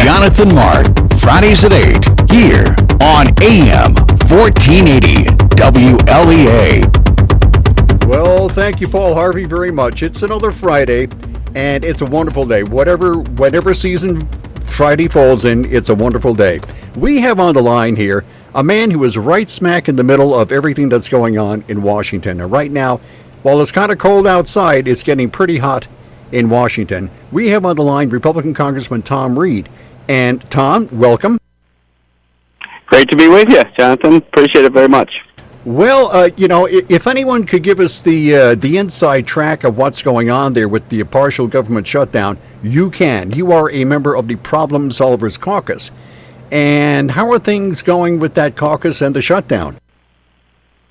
Jonathan Mark, Fridays at 8, here on AM 1480 WLEA. Well, thank you, Paul Harvey, very much. It's another Friday, and it's a wonderful day. Whatever season Friday falls in, it's a wonderful day. We have on the line here a man who is right smack in the middle of everything that's going on in Washington. And right now, while it's kind of cold outside, it's getting pretty hot in Washington. We have on the line Republican Congressman Tom Reed. And Tom, welcome. Great to be with you, Jonathan. Appreciate it very much. Well, if anyone could give us the inside track of what's going on there with the partial government shutdown, you can. You are a member of the Problem Solvers Caucus. And how are things going with that caucus and the shutdown?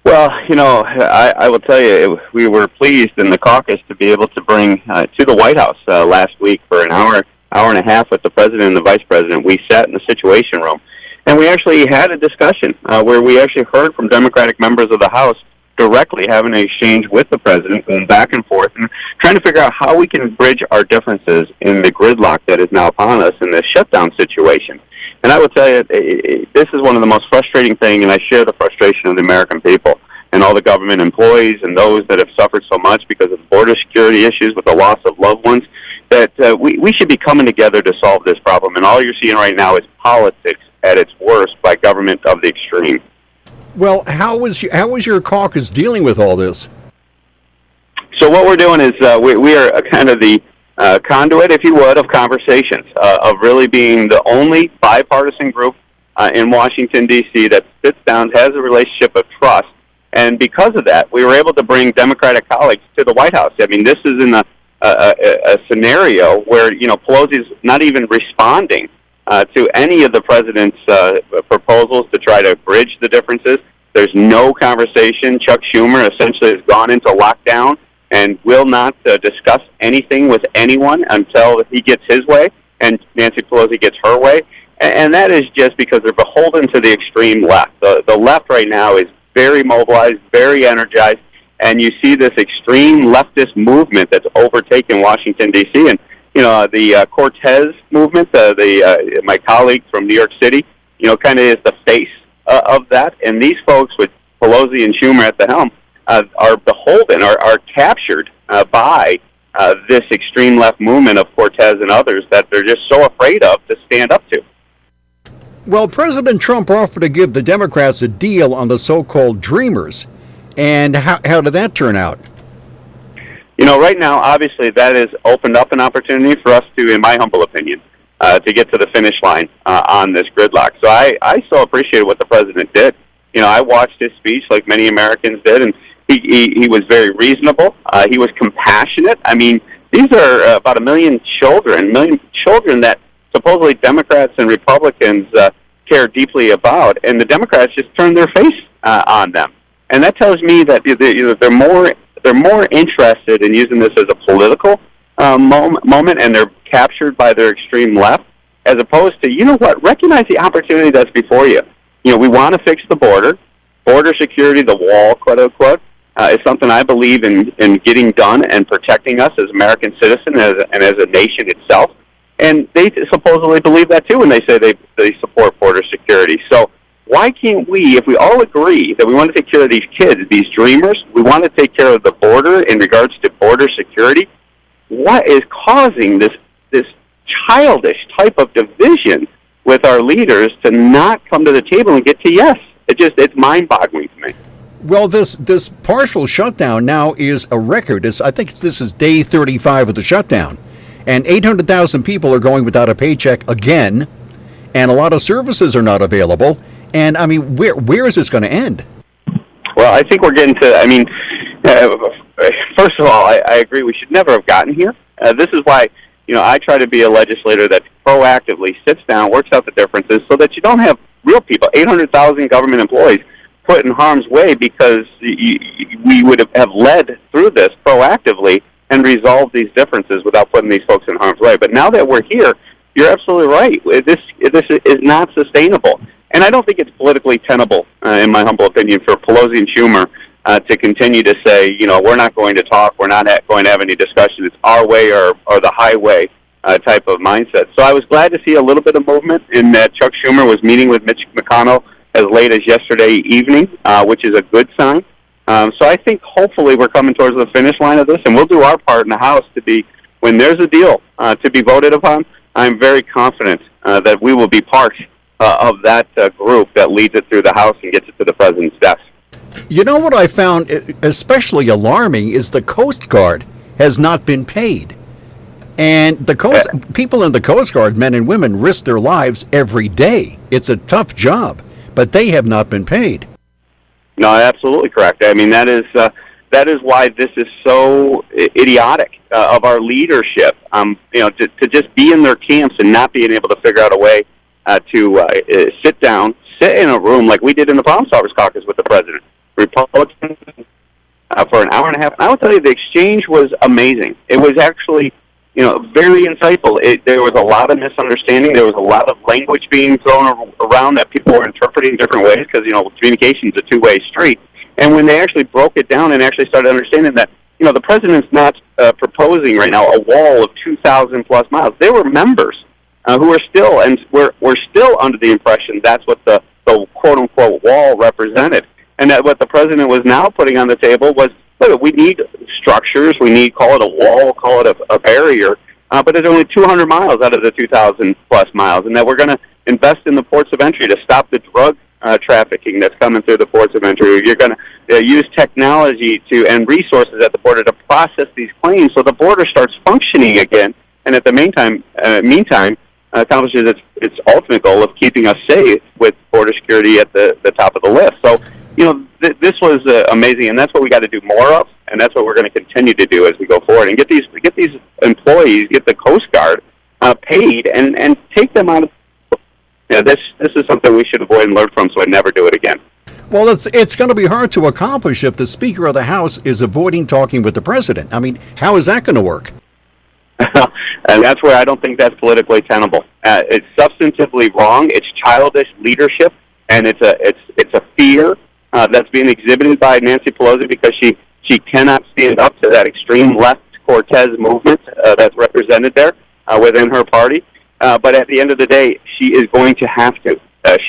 Well, I will tell you, we were pleased in the caucus to be able to bring to the White House last week for an hour and a half with the president and the vice president. We sat in the Situation Room, and we actually had a discussion where we actually heard from Democratic members of the House directly having an exchange with the president, going back and forth, and trying to figure out how we can bridge our differences in the gridlock that is now upon us in this shutdown situation. And I will tell you, this is one of the most frustrating things, and I share the frustration of the American people and all the government employees and those that have suffered so much because of border security issues with the loss of loved ones, that we should be coming together to solve this problem. And all you're seeing right now is politics at its worst by government of the extreme. Well, how was your caucus dealing with all this? So what we're doing is we are kind of the conduit, if you would, of conversations, of really being the only bipartisan group in Washington, D.C. that sits down, has a relationship of trust. And because of that, we were able to bring Democratic colleagues to the White House. I mean, this is in a scenario where, Pelosi's not even responding to any of the president's proposals to try to bridge the differences. There's no conversation. Chuck Schumer essentially has gone into lockdown and will not discuss anything with anyone until he gets his way and Nancy Pelosi gets her way. And that is just because they're beholden to the extreme left. The left right now is very mobilized, very energized, and you see this extreme leftist movement that's overtaken Washington, D.C. And, the Cortez movement, my colleague from New York City, kind of is the face of that. And these folks with Pelosi and Schumer at the helm are beholden, are captured by this extreme left movement of Cortez and others that they're just so afraid of to stand up to. Well, President Trump offered to give the Democrats a deal on the so-called Dreamers. And how did that turn out? Right now, obviously, that has opened up an opportunity for us to, in my humble opinion, to get to the finish line on this gridlock. So I so appreciated what the president did. I watched his speech like many Americans did, and he was very reasonable. He was compassionate. I mean, these are about 1 million children that supposedly Democrats and Republicans care deeply about, and the Democrats just turned their face on them. And that tells me that they're more interested in using this as a political moment, and they're captured by their extreme left, as opposed to, recognize the opportunity that's before you. We want to fix the border security, the wall, quote unquote, is something I believe in getting done and protecting us as American citizens and as a nation itself. And they supposedly believe that too when they say they support border security. So why can't we, if we all agree that we want to take care of these kids, these dreamers, we want to take care of the border in regards to border security, what is causing this childish type of division with our leaders to not come to the table and get to yes? It's mind-boggling to me. Well, this partial shutdown now is a record. I think this is day 35 of the shutdown. And 800,000 people are going without a paycheck again, and a lot of services are not available. And, I mean, where is this going to end? Well, I think we're getting to, first of all, I agree we should never have gotten here. This is why, I try to be a legislator that proactively sits down, works out the differences, so that you don't have real people, 800,000 government employees, put in harm's way because we would have led through this proactively and resolve these differences without putting these folks in harm's way. But now that we're here, you're absolutely right. This is not sustainable. And I don't think it's politically tenable, in my humble opinion, for Pelosi and Schumer to continue to say, we're not going to talk, we're not going to have any discussion, it's our way or the highway. type of mindset. So I was glad to see a little bit of movement in that Chuck Schumer was meeting with Mitch McConnell as late as yesterday evening, which is a good sign. So I think hopefully we're coming towards the finish line of this, and we'll do our part in the House to be, when there's a deal to be voted upon, I'm very confident that we will be part of that group that leads it through the House and gets it to the President's desk. You know what I found especially alarming is the Coast Guard has not been paid. And the people in the Coast Guard, men and women, risk their lives every day. It's a tough job, but they have not been paid. No, absolutely correct. I mean, that is why this is so idiotic of our leadership. To just be in their camps and not being able to figure out a way to sit in a room like we did in the Problem Solvers Caucus with the President, Republicans, for an hour and a half. And I will tell you, the exchange was amazing. It was actually, very insightful. There was a lot of misunderstanding. There was a lot of language being thrown around that people were interpreting different ways because, communication is a two-way street. And when they actually broke it down and actually started understanding that, the President's not proposing right now a wall of 2,000 plus miles. There were members who are still, and we're still under the impression that's what the quote-unquote wall represented. And that what the President was now putting on the table was, look, we need structures, call it a wall, call it a barrier, but there's only 200 miles out of the 2,000 plus miles, and that we're going to invest in the ports of entry to stop the drug trafficking that's coming through the ports of entry. You're going to use technology and resources at the border to process these claims so the border starts functioning again, and at the meantime accomplishes its ultimate goal of keeping us safe with border security at the top of the list. So, this was amazing, and that's what we got to do more of, and that's what we're going to continue to do as we go forward, and get these employees, get the Coast Guard paid, and take them out of. This is something we should avoid and learn from, so I never do it again. Well, it's going to be hard to accomplish if the Speaker of the House is avoiding talking with the President. I mean, how is that going to work? And that's where I don't think that's politically tenable. It's substantively wrong. It's childish leadership, and it's a fear that's being exhibited by Nancy Pelosi because she cannot stand up to that extreme left Cortez movement that's represented there within her party. But at the end of the day, she is going to have to.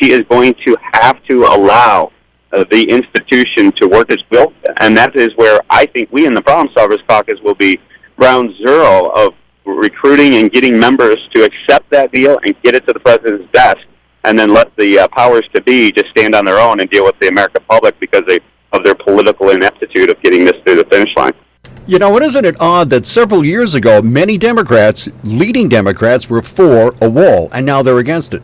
She is going to have to allow the institution to work its will, and that is where I think we in the Problem Solvers Caucus will be ground zero of recruiting and getting members to accept that deal and get it to the President's desk, and then let the powers to be just stand on their own and deal with the American public because of their political ineptitude of getting this through the finish line. Isn't it odd that several years ago, many Democrats, leading Democrats, were for a wall, and now they're against it?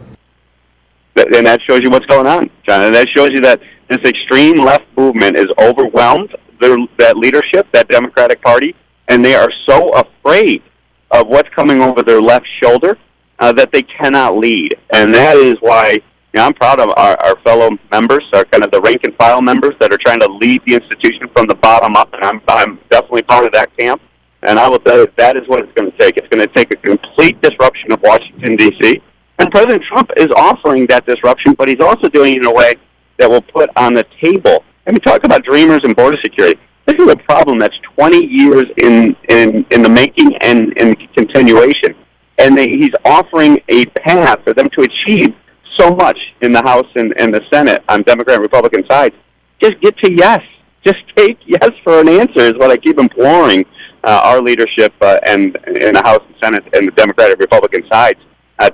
And that shows you what's going on, John. And that shows you that this extreme left movement is overwhelmed that leadership, that Democratic Party, and they are so afraid of what's coming over their left shoulder that they cannot lead. And that is why I'm proud of our fellow members, our kind of the rank and file members that are trying to lead the institution from the bottom up, and I'm definitely part of that camp. And I will tell you, that is what it's going to take. It's going to take a complete disruption of Washington, D.C., and President Trump is offering that disruption, but he's also doing it in a way that will put on the table. And we talk about dreamers and border security. This is a problem that's 20 years in the making and in continuation. And he's offering a path for them to achieve so much in the House and the Senate on Democrat and Republican sides. Just get to yes. Just take yes for an answer is what I keep imploring our leadership and in the House and Senate and the Democratic and Republican sides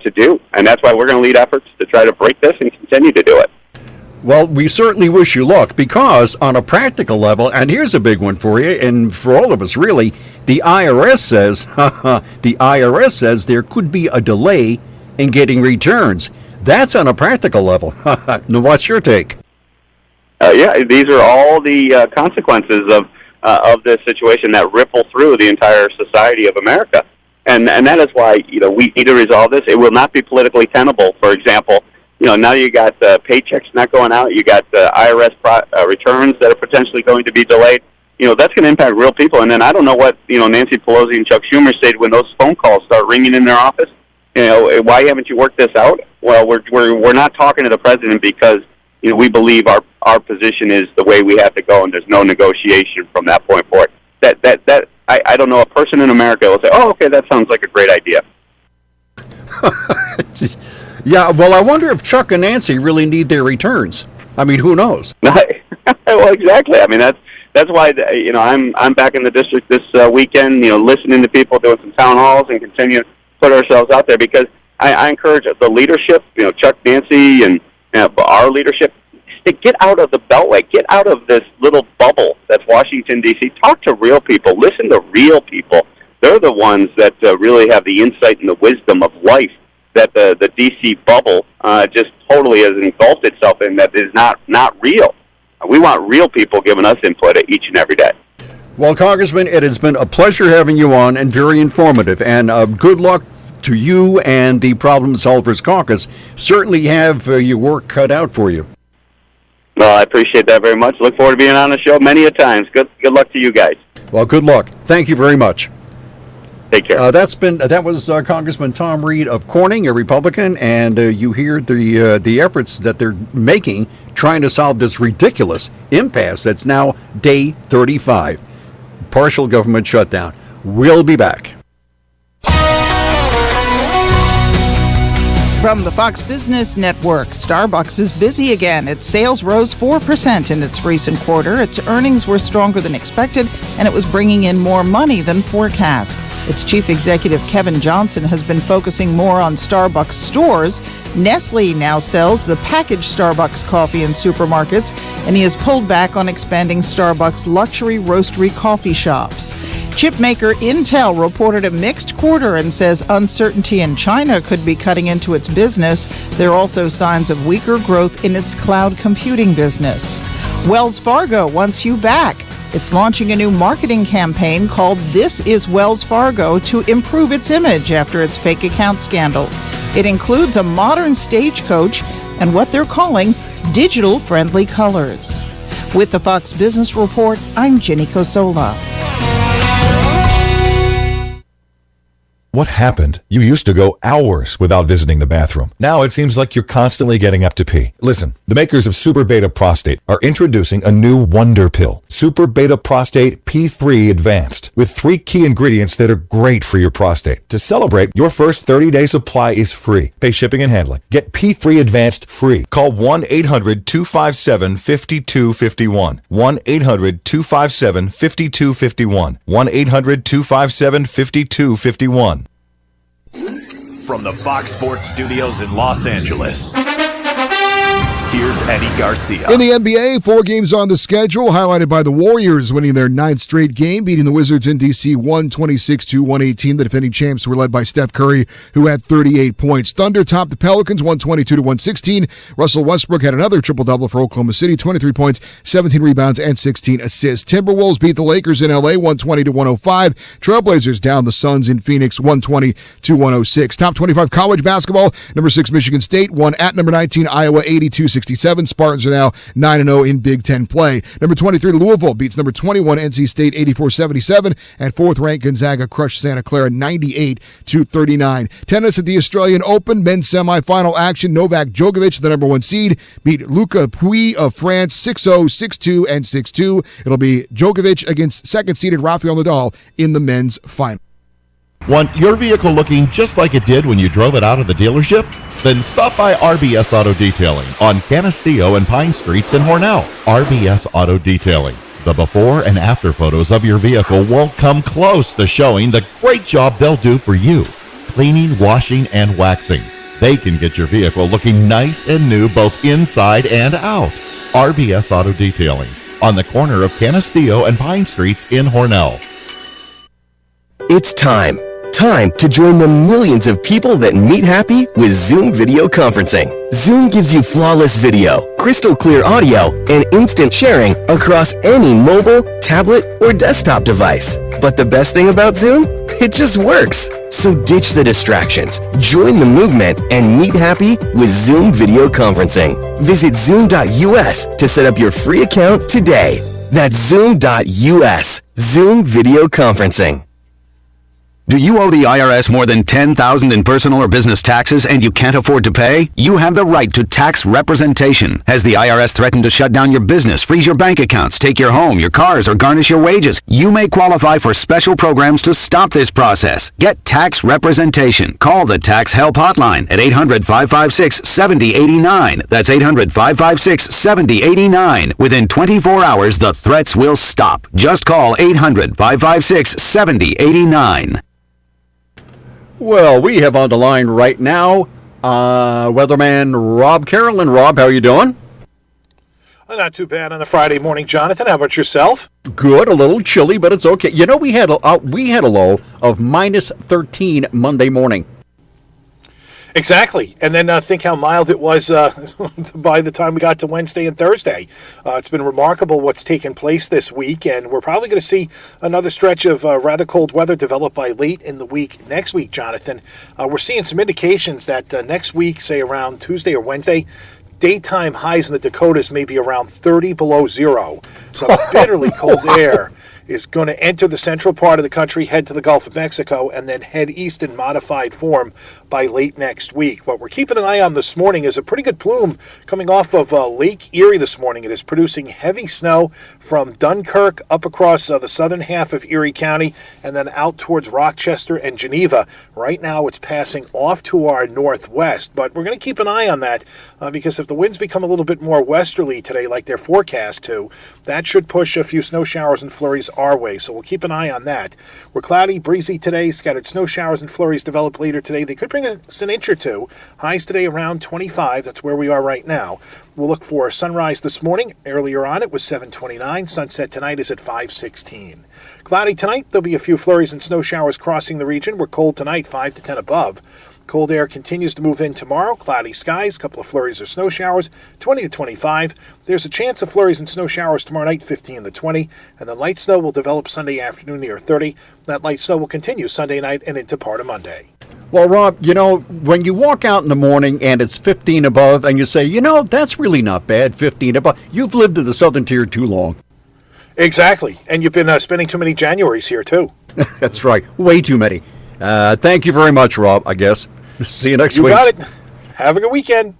to do. And that's why we're going to lead efforts to try to break this and continue to do it. Well, we certainly wish you luck because on a practical level, and here's a big one for you and for all of us really, the IRS says there could be a delay in getting returns. That's on a practical level. Now, what's your take? These are all the consequences of this situation that ripple through the entire society of America. And that is why, we need to resolve this. It will not be politically tenable. For example, now you got paychecks not going out. You got IRS returns that are potentially going to be delayed. That's going to impact real people. And then I don't know what, Nancy Pelosi and Chuck Schumer said when those phone calls start ringing in their office. Why haven't you worked this out? Well, we're not talking to the president because, we believe our position is the way we have to go, and there's no negotiation from that point forward. I don't know a person in America will say, oh, okay, that sounds like a great idea. Yeah, well, I wonder if Chuck and Nancy really need their returns. I mean, who knows? Well, exactly. I mean, that's why I'm back in the district this weekend. Listening to people, doing some town halls, and continue to put ourselves out there because I encourage the leadership. Chuck, Nancy, and our leadership to get out of the Beltway, get out of this little bubble that's Washington D.C. Talk to real people. Listen to real people. They're the ones that really have the insight and the wisdom of life that the D.C. bubble just totally has engulfed itself in, that is not real. We want real people giving us input each and every day. Well, Congressman, it has been a pleasure having you on and very informative. And good luck to you and the Problem Solvers Caucus. Certainly have your work cut out for you. Well, I appreciate that very much. Look forward to being on the show many a times. Good luck to you guys. Well, good luck. Thank you very much. Take care. That was Congressman Tom Reed of Corning, a Republican, and you hear the efforts that they're making trying to solve this ridiculous impasse that's now day 35. Partial government shutdown. We'll be back. From the Fox Business Network, Starbucks is busy again. Its sales rose 4% in its recent quarter. Its earnings were stronger than expected, and it was bringing in more money than forecast. Its chief executive, Kevin Johnson, has been focusing more on Starbucks stores. Nestle now sells the packaged Starbucks coffee in supermarkets, and he has pulled back on expanding Starbucks' luxury roastery coffee shops. Chip maker Intel reported a mixed quarter and says uncertainty in China could be cutting into its business. There are also signs of weaker growth in its cloud computing business. Wells Fargo wants you back. It's launching a new marketing campaign called This is Wells Fargo to improve its image after its fake account scandal. It includes a modern stagecoach and what they're calling digital-friendly colors. With the Fox Business Report, I'm Jenny Cosola. What happened? You used to go hours without visiting the bathroom. Now it seems like you're constantly getting up to pee. Listen, the makers of Super Beta Prostate are introducing a new wonder pill, Super Beta Prostate P3 Advanced, with 3 key ingredients that are great for your prostate. To celebrate, your first 30-day supply is free. Pay shipping and handling. Get P3 Advanced free. Call 1-800-257-5251. 1-800-257-5251. 1-800-257-5251. From the Fox Sports Studios in Los Angeles, here's Eddie Garcia. In the NBA, 4 games on the schedule, highlighted by the Warriors winning their 9th straight game, beating the Wizards in D.C. 126-118. The defending champs were led by Steph Curry, who had 38 points. Thunder topped the Pelicans 122-116. Russell Westbrook had another triple-double for Oklahoma City, 23 points, 17 rebounds, and 16 assists. Timberwolves beat the Lakers in L.A. 120-105. Trailblazers down the Suns in Phoenix 120-106. Top 25 college basketball, number 6 Michigan State won at number 19 Iowa 82-67. Spartans are now 9-0 in Big Ten play. Number 23 Louisville beats number 21 NC State 84-77, and 4th-ranked Gonzaga crushed Santa Clara 98-39. Tennis at the Australian Open, men's semifinal action. Novak Djokovic, the number 1 seed, beat Luca Pouille of France 6-0, 6-2, and 6-2. It'll be Djokovic against second-seeded Rafael Nadal in the men's final. Want your vehicle looking just like it did when you drove it out of the dealership? Then stop by RBS Auto Detailing on Canastillo and Pine Streets in Hornell. RBS Auto Detailing. The before and after photos of your vehicle won't come close to showing the great job they'll do for you. Cleaning, washing, and waxing. They can get your vehicle looking nice and new both inside and out. RBS Auto Detailing on the corner of Canastillo and Pine Streets in Hornell. It's time to join the millions of people that meet happy with Zoom video conferencing. Zoom gives you flawless video, crystal clear audio, and instant sharing across any mobile, tablet, or desktop device. But the best thing about Zoom? It just works. So ditch the distractions, join the movement, and meet happy with Zoom video conferencing. Visit zoom.us to set up your free account today. That's zoom.us. Zoom video conferencing. Do you owe the IRS more than $10,000 in personal or business taxes and you can't afford to pay? You have the right to tax representation. Has the IRS threatened to shut down your business, freeze your bank accounts, take your home, your cars, or garnish your wages? You may qualify for special programs to stop this process. Get tax representation. Call the Tax Help Hotline at 800-556-7089. That's 800-556-7089. Within 24 hours, the threats will stop. Just call 800-556-7089. Well, we have on the line right now weatherman Rob Carroll. Rob, how are you doing? Not too bad on a Friday morning, Jonathan. How about yourself? Good, a little chilly, but it's okay. You know, we had a low of minus 13 Monday morning. Exactly. And then think how mild it was by the time we got to Wednesday and Thursday. It's been remarkable what's taken place this week, and we're probably going to see another stretch of rather cold weather develop by late in the week next week, Jonathan. We're seeing some indications that next week, say around Tuesday or Wednesday, daytime highs in the Dakotas may be around 30 below zero. So bitterly cold air is going to enter the central part of the country, head to the Gulf of Mexico, and then head east in modified form by late next week. What we're keeping an eye on this morning is a pretty good plume coming off of Lake Erie this morning. It is producing heavy snow from Dunkirk up across the southern half of Erie County and then out towards Rochester and Geneva. Right now it's passing off to our northwest, but we're going to keep an eye on that because if the winds become a little bit more westerly today like they're forecast to, that should push a few snow showers and flurries our way, so we'll keep an eye on that. We're cloudy, breezy today. Scattered snow showers and flurries develop later today. They could bring us an inch or two. Highs today around 25. That's where we are right now. We'll look for sunrise this morning. Earlier on, it was 7:29. Sunset tonight is at 5:16. Cloudy tonight. There'll be a few flurries and snow showers crossing the region. We're cold tonight, 5 to 10 above. Cold air continues to move in tomorrow. Cloudy skies, couple of flurries or snow showers, 20 to 25. There's a chance of flurries and snow showers tomorrow night, 15 to 20. And then light snow will develop Sunday afternoon near 30. That light snow will continue Sunday night and into part of Monday. Well, Rob, you know, when you walk out in the morning and it's 15 above and you say, you know, that's really not bad, 15 above, you've lived in the southern tier too long. Exactly. And you've been spending too many Januaries here, too. That's right. Way too many. Thank you very much, Rob, I guess. See you next week. You got it. Have a good weekend.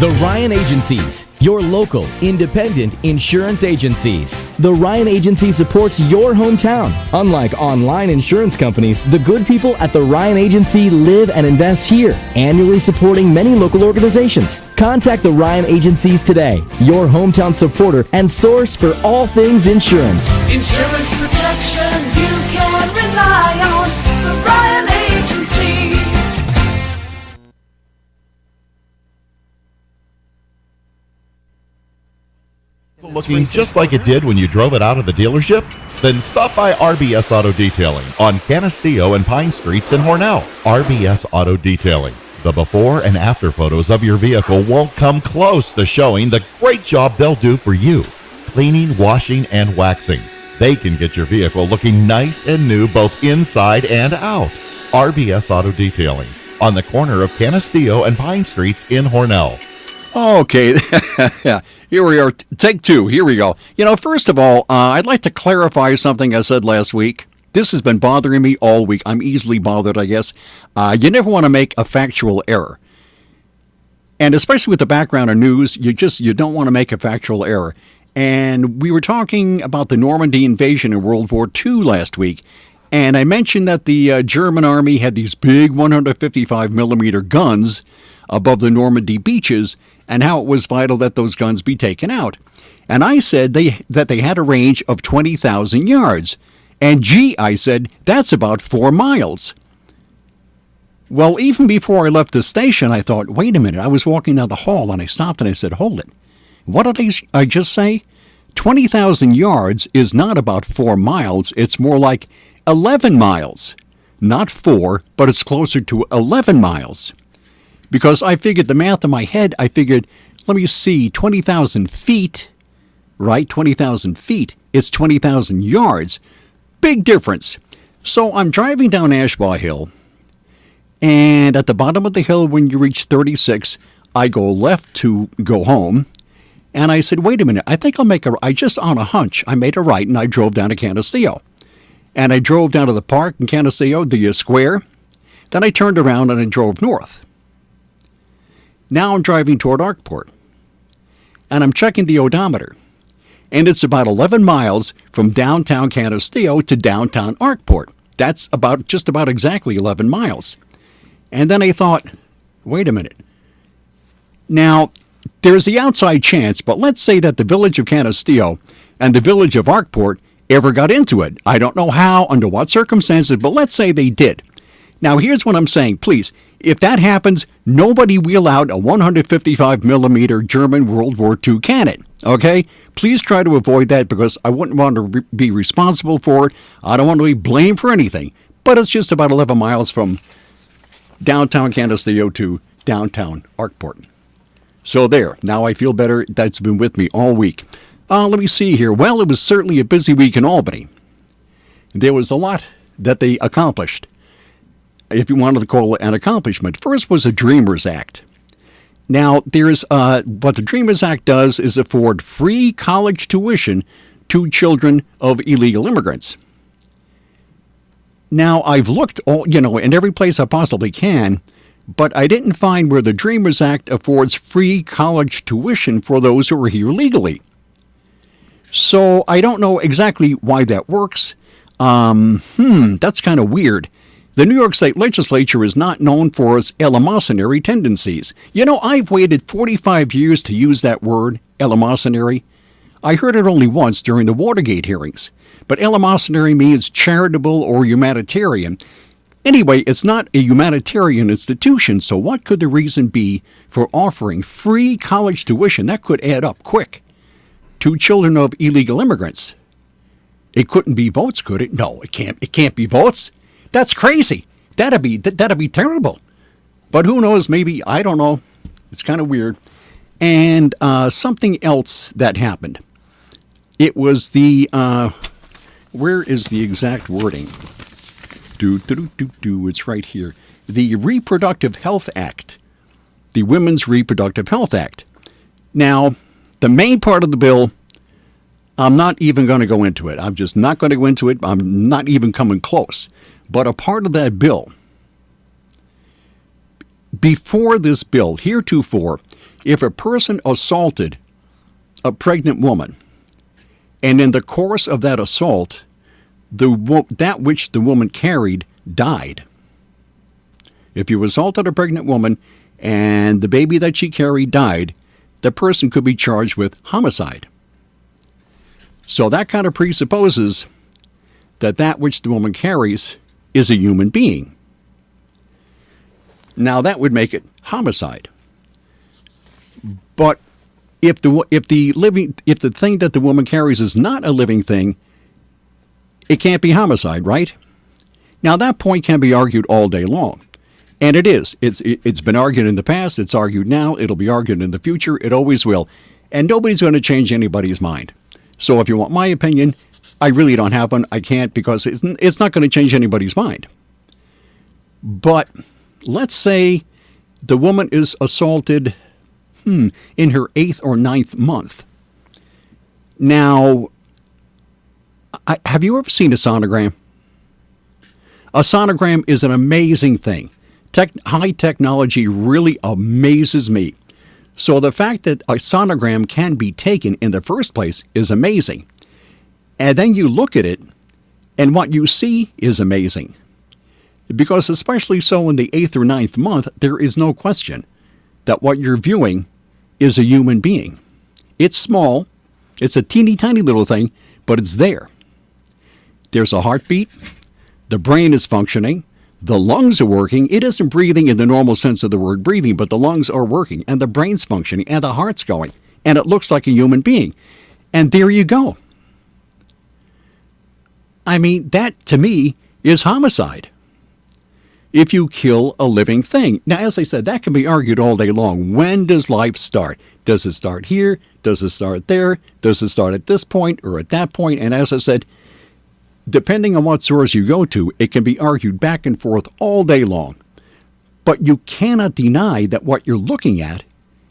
The Ryan Agencies, your local, independent insurance agencies. The Ryan Agency supports your hometown. Unlike online insurance companies, the good people at the Ryan Agency live and invest here, annually supporting many local organizations. Contact the Ryan Agencies today, your hometown supporter and source for all things insurance. Insurance protection you can rely on. The Ryan Agency. Looking just like it did when you drove it out of the dealership? Then stop by RBS Auto Detailing on Canastillo and Pine Streets in Hornell. RBS Auto Detailing. The before and after photos of your vehicle won't come close to showing the great job they'll do for you. Cleaning, washing, and waxing. They can get your vehicle looking nice and new both inside and out. RBS Auto Detailing on the corner of Canastillo and Pine Streets in Hornell. Okay, here we are. Take two. Here we go. You know, first of all, I'd like to clarify something I said last week. This has been bothering me all week. I'm easily bothered, I guess. You never want to make a factual error. And especially with the background of news, you don't want to make a factual error. And we were talking about the Normandy invasion in World War II last week. And I mentioned that the German army had these big 155 millimeter guns above the Normandy beaches, and how it was vital that those guns be taken out. And I said that they had a range of 20,000 yards. And gee, I said, that's about 4 miles. Well, even before I left the station, I thought, wait a minute. I was walking down the hall and I stopped and I said, hold it. What did I just say? 20,000 yards is not about 4 miles. It's more like 11 miles. Not 4, but it's closer to 11 miles. Because I figured the math in my head, I figured, let me see, 20,000 feet, right? 20,000 feet, it's 20,000 yards. Big difference. So I'm driving down Ashbaugh Hill, and at the bottom of the hill when you reach 36, I go left to go home, And I said, wait a minute, I think I just on a hunch, I made a right and I drove down to Canisteo. And I drove down to the park in Canisteo, the square. Then I turned around and I drove north. Now I'm driving toward Arkport. And I'm checking the odometer. And it's about 11 miles from downtown Canisteo to downtown Arkport. That's just about exactly 11 miles. And then I thought, wait a minute. Now, there's the outside chance, but let's say that the village of Canisteo and the village of Arkport ever got into it. I don't know how, under what circumstances, but let's say they did. Now, here's what I'm saying. Please, if that happens, nobody wheel out a 155 millimeter German World War II cannon. Okay? Please try to avoid that because I wouldn't want to be responsible for it. I don't want to be blamed for anything. But it's just about 11 miles from downtown Canisteo to downtown Arkport. So there. Now I feel better. That's been with me all week. Let me see here. Well, it was certainly a busy week in Albany. There was a lot that they accomplished, if you wanted to call it an accomplishment. First was the Dreamers Act. Now, there's what the Dreamers Act does is afford free college tuition to children of illegal immigrants. Now, I've looked in every place I possibly can, but I didn't find where the Dreamers Act affords free college tuition for those who are here legally. So I don't know exactly why that works. That's kind of weird. The New York State Legislature is not known for its eleemosynary tendencies. I've waited 45 years to use that word, eleemosynary. I heard it only once during the Watergate hearings. But eleemosynary means charitable or humanitarian. Anyway, it's not a humanitarian institution, so what could the reason be for offering free college tuition? That could add up quick. To children of illegal immigrants. It couldn't be votes, could it? No, it can't. It can't be votes. That's crazy. That'd be terrible. But who knows? Maybe, I don't know. It's kind of weird. And something else that happened. It was the where is the exact wording? It's right here. The Reproductive Health Act. The Women's Reproductive Health Act. Now, the main part of the bill, I'm not even going to go into it. I'm just not going to go into it. I'm not even coming close. But a part of that bill, before this bill, heretofore, if a person assaulted a pregnant woman, and in the course of that assault, that which the woman carried died. If you assaulted a pregnant woman and the baby that she carried died, the person could be charged with homicide. So that kind of presupposes that which the woman carries is a human being. Now that would make it homicide. But if the thing that the woman carries is not a living thing, it can't be homicide, right? Now that point can be argued all day long. And it is. It's been argued in the past. It's argued now. It'll be argued in the future. It always will. And nobody's going to change anybody's mind. So if you want my opinion, I really don't have one. I can't because it's not going to change anybody's mind. But let's say the woman is assaulted in her 8th or 9th month. Now, have you ever seen a sonogram? A sonogram is an amazing thing. High technology really amazes me. So the fact that a sonogram can be taken in the first place is amazing. And then you look at it, and what you see is amazing. Because especially so in the 8th or 9th month, there is no question that what you're viewing is a human being. It's small. It's a teeny tiny little thing, but it's there. There's a heartbeat. The brain is functioning. The lungs are working. It isn't breathing in the normal sense of the word breathing, but the lungs are working, and the brain's functioning, and the heart's going, and it looks like a human being. And there you go. I mean, that, to me, is homicide. If you kill a living thing. Now, as I said, that can be argued all day long. When does life start? Does it start here? Does it start there? Does it start at this point or at that point? And as I said, depending on what source you go to, it can be argued back and forth all day long. But you cannot deny that what you're looking at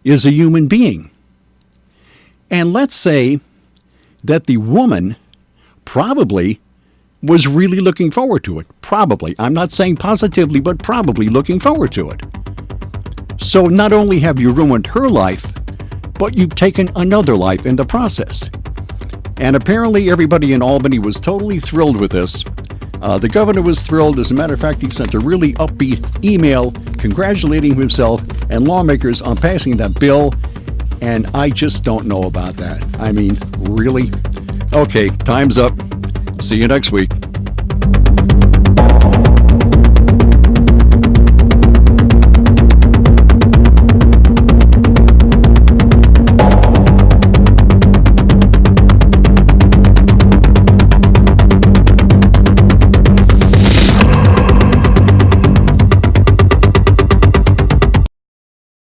is a human being. And let's say that the woman probably was really looking forward to it. Probably. I'm not saying positively, but probably looking forward to it. So not only have you ruined her life, but you've taken another life in the process. And apparently everybody in Albany was totally thrilled with this. The governor was thrilled. As a matter of fact, he sent a really upbeat email congratulating himself and lawmakers on passing that bill. And I just don't know about that. I mean, really? Okay, time's up. See you next week.